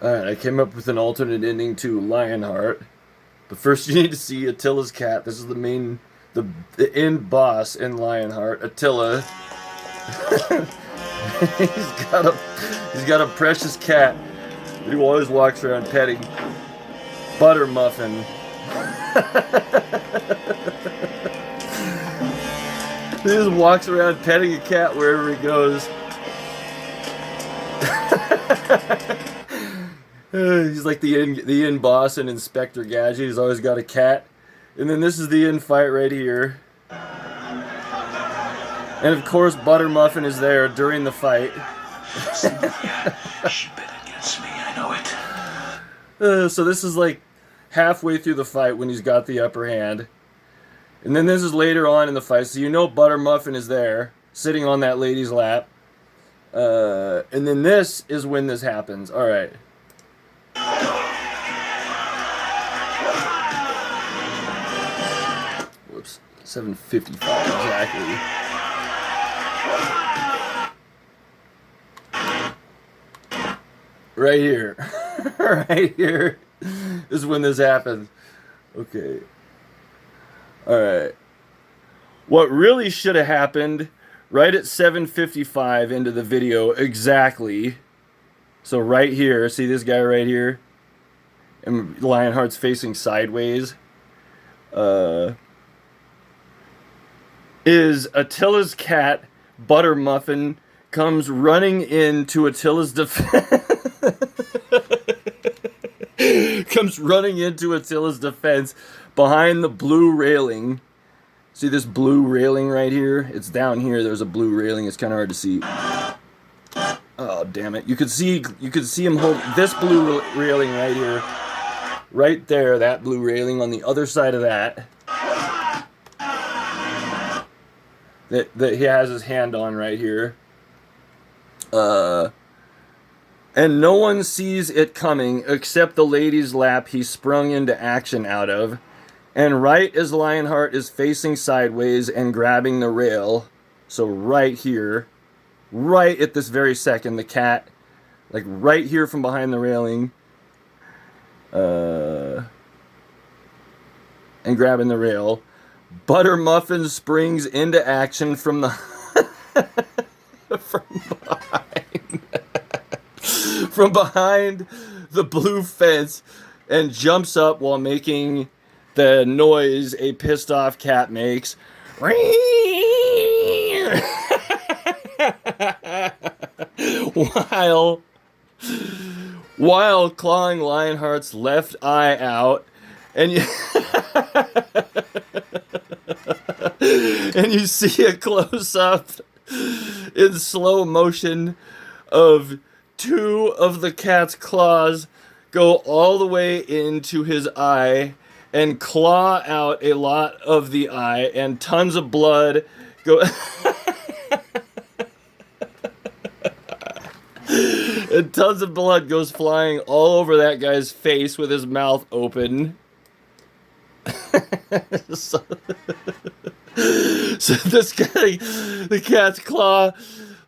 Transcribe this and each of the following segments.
Alright, I came up with an alternate ending to Lionheart. But first you need to see Attila's cat. This is the end boss in Lionheart. Attila. he's got a precious cat who always walks around petting. Butter Muffin. He just walks around petting a cat wherever he goes. He's like the end boss in Inspector Gadget. He's always got a cat. And then this is the end fight right here. And of course, Butter Muffin is there during the fight. She bet against me, I know it. So this is like halfway through the fight when he's got the upper hand. And then this is later on in the fight, so you know Butter Muffin is there, sitting on that lady's lap. And then this is when this happens. Alright. Whoops. 7:55 exactly. Right here. Right here is when this happens. Okay. Alright. What really should have happened right at 7:55 into the video exactly. So right here, see this guy right here? And Lionheart's facing sideways. Is Attila's cat, Butter Muffin, comes running into Attila's defense. Comes running into Attila's defense behind the blue railing. See this blue railing right here? It's down here. There's a blue railing. It's kind of hard to see. Oh, damn it. You could see him hold this blue railing right here. Right there, that blue railing on the other side of that. That he has his hand on right here. And no one sees it coming except the lady's lap he sprung into action out of. And right as Lionheart is facing sideways and grabbing the rail, so right here, right at this very second, the cat, like right here from behind the railing, and grabbing the rail, Butter Muffin springs into action from the from behind the blue fence and jumps up while making the noise a pissed off cat makes. while clawing Lionheart's left eye out, and you and you see a close up in slow motion of two of the cat's claws go all the way into his eye and claw out a lot of the eye, and tons of blood go and tons of blood goes flying all over that guy's face with his mouth open. so this guy, the cat's claw,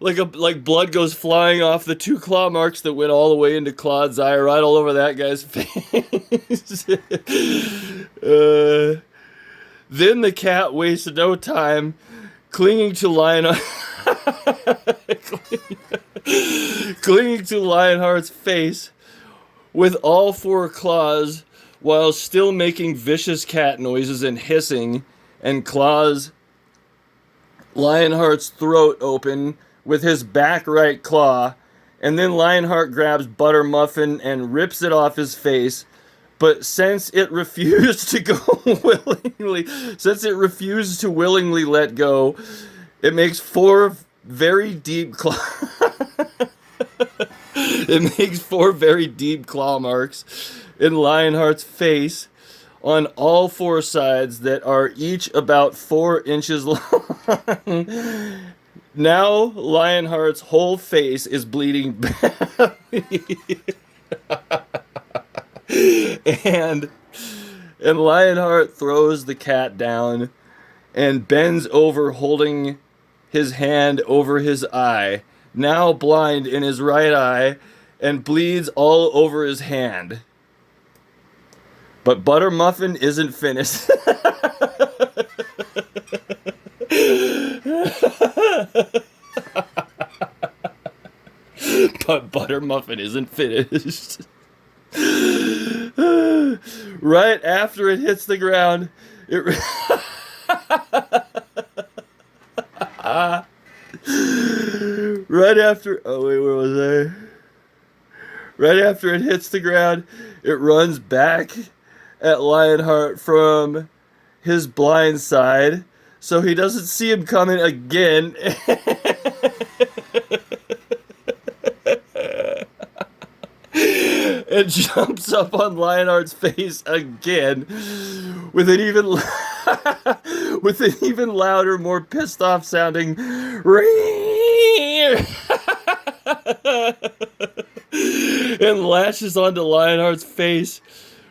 like blood goes flying off the two claw marks that went all the way into Claude's eye, right all over that guy's face. Then the cat wastes no time clinging to clinging to Lionheart's face with all four claws, while still making vicious cat noises and hissing, and claws Lionheart's throat open with his back right claw, and then Lionheart grabs Butter Muffin and rips it off his face. But since it refused to go willingly, let go, it makes four very deep claw marks in Lionheart's face on all four sides that are each about 4 inches long. Now Lionheart's whole face is bleeding badly. and Lionheart throws the cat down and bends over, holding his hand over his eye, now blind in his right eye, and bleeds all over his hand. But Butter Muffin isn't finished. But Butter Muffin isn't finished. Right after it hits the ground, right after, oh wait, where was I? Right after it hits the ground, it runs back at Lionheart from his blind side, so he doesn't see him coming again. And jumps up on Lionheart's face again with an even louder, more pissed off sounding and lashes onto Lionheart's face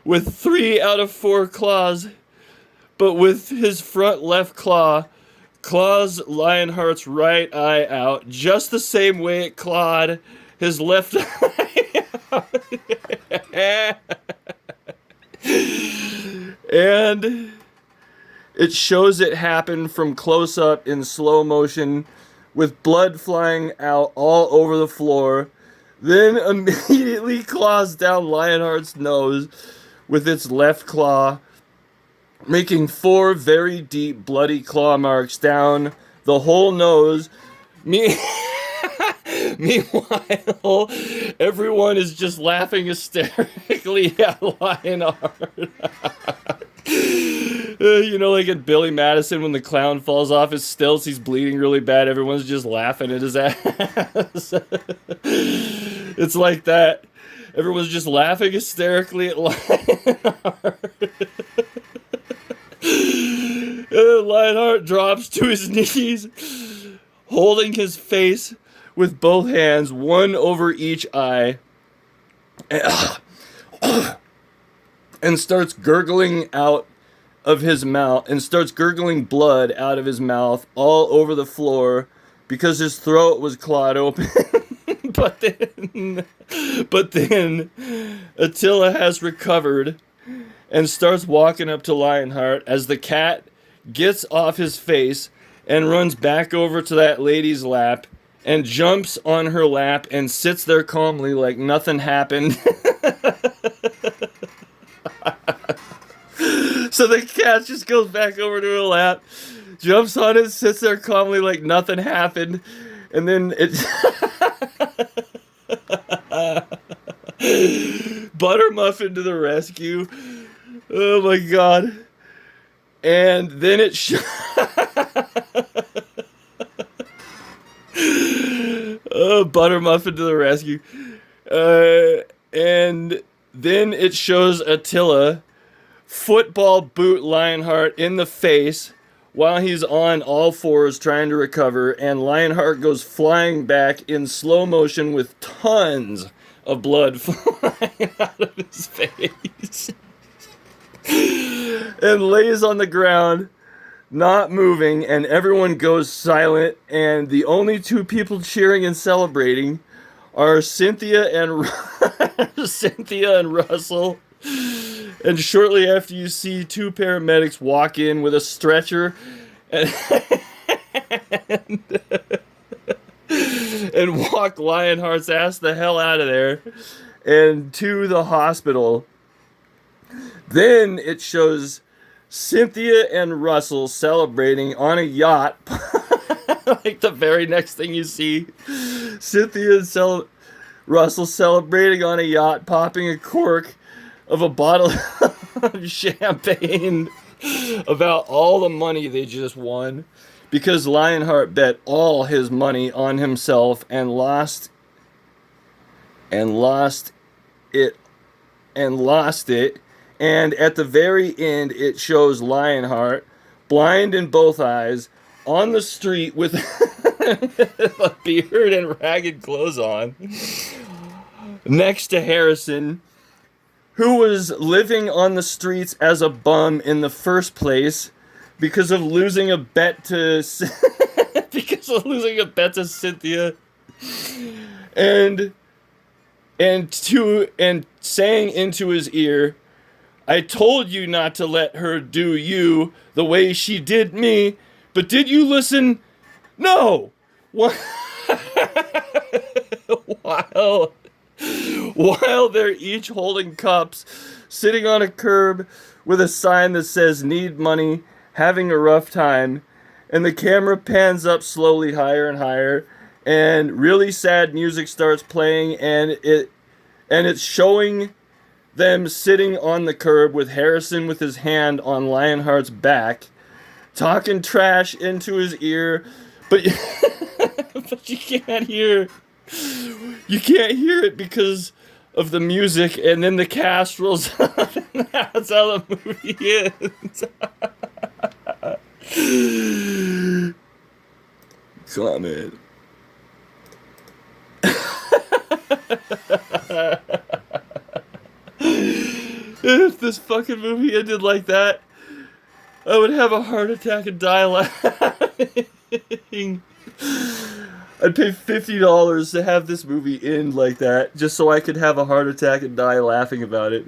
with 3 out of 4 claws, but with his front left claws Lionheart's right eye out, just the same way it clawed his left eye out. And it shows it happen from close up in slow motion, with blood flying out all over the floor, then immediately claws down Lionheart's nose with its left claw, making 4 very deep bloody claw marks down the whole nose. Meanwhile, everyone is just laughing hysterically at Lionheart. You know, like in Billy Madison when the clown falls off his stilts, he's bleeding really bad, everyone's just laughing at his ass. It's like that. Everyone's just laughing hysterically at Lionheart. Lionheart drops to his knees, holding his face with both hands, one over each eye, and starts gurgling out of his mouth, and starts gurgling blood out of his mouth all over the floor because his throat was clawed open. But then Attila has recovered and starts walking up to Lionheart as the cat gets off his face and runs back over to that lady's lap and jumps on her lap and sits there calmly like nothing happened. So the cat just goes back over to her lap, jumps on it, sits there calmly like nothing happened, and then it... Butter Muffin to the rescue. Oh my god. And then it Butter Muffin to the rescue. And then it shows Attila football boot Lionheart in the face while he's on all fours trying to recover, and Lionheart goes flying back in slow motion with tons of blood flying out of his face. And lays on the ground, not moving, and everyone goes silent, and the only 2 people cheering and celebrating are Cynthia and Russell. And shortly after, you see 2 paramedics walk in with a stretcher and walk Lionheart's ass the hell out of there and to the hospital. Then it shows Cynthia and Russell celebrating on a yacht. Like the very next thing you see, Cynthia and Russell celebrating on a yacht, popping a cork of a bottle of champagne about all the money they just won, because Lionheart bet all his money on himself and lost it. And at the very end, it shows Lionheart, blind in both eyes, on the street with a beard and ragged clothes on, next to Harrison, who was living on the streets as a bum in the first place because of losing a bet to Cynthia. And and saying into his ear, "I told you not to let her do you the way she did me, but did you listen? No." While while they're each holding cups, sitting on a curb with a sign that says "Need money, having a rough time," and the camera pans up slowly higher and higher, and really sad music starts playing, and it's showing them sitting on the curb with Harrison with his hand on Lionheart's back, talking trash into his ear, but but you can't hear it because of the music, and then the cast rolls up, and that's how the movie ends. Come on, man. If this fucking movie ended like that, I would have a heart attack and die laughing. I'd pay $50 to have this movie end like that, just so I could have a heart attack and die laughing about it.